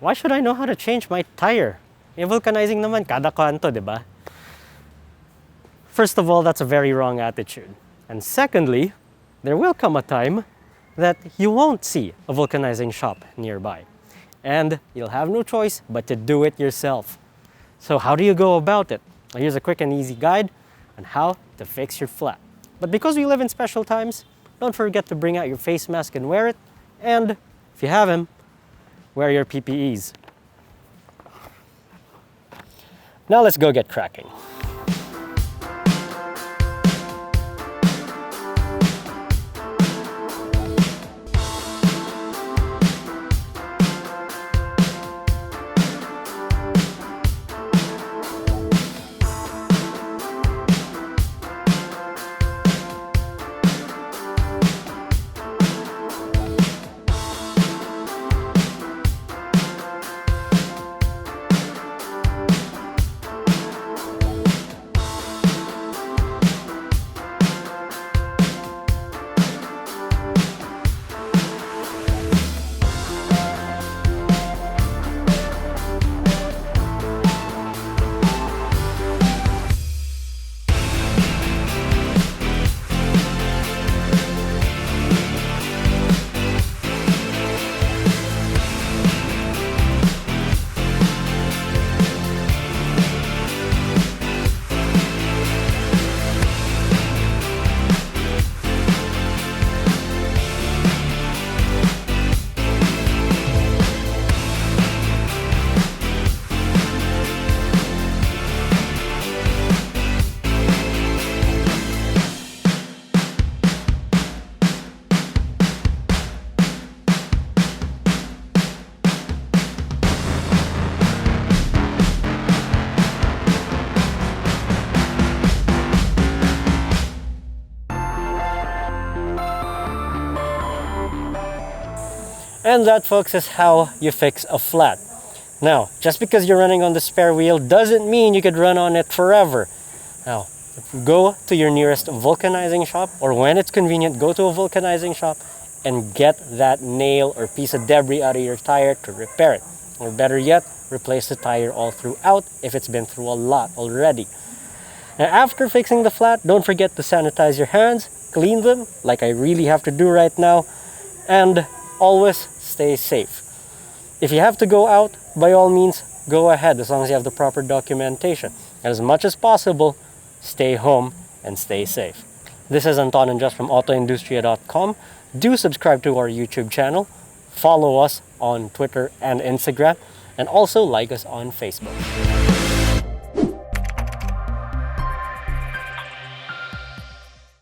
Why should I know how to change my tire? Vulcanizing naman, kada kanto, di ba? First of all, that's a very wrong attitude. And secondly, there will come a time that you won't see a vulcanizing shop nearby. And you'll have no choice but to do it yourself. So how do you go about it? Well, here's a quick and easy guide on how to fix your flat. But because we live in special times, don't forget to bring out your face mask and wear it. And if you have them, wear your PPEs. Now let's go get cracking. And that, folks, is how you fix a flat. Now, just because you're running on the spare wheel doesn't mean you could run on it forever. Now, go to your nearest vulcanizing shop, or when it's convenient, go to a vulcanizing shop and get that nail or piece of debris out of your tire to repair it. Or better yet, replace the tire all throughout if it's been through a lot already. Now, after fixing the flat, don't forget to sanitize your hands, clean them like I really have to do right now, and always stay safe. If you have to go out, by all means, go ahead as long as you have the proper documentation. And as much as possible, stay home and stay safe. This is Anton and Just from AutoIndustriya.com. Do subscribe to our YouTube channel, follow us on Twitter and Instagram, and also like us on Facebook.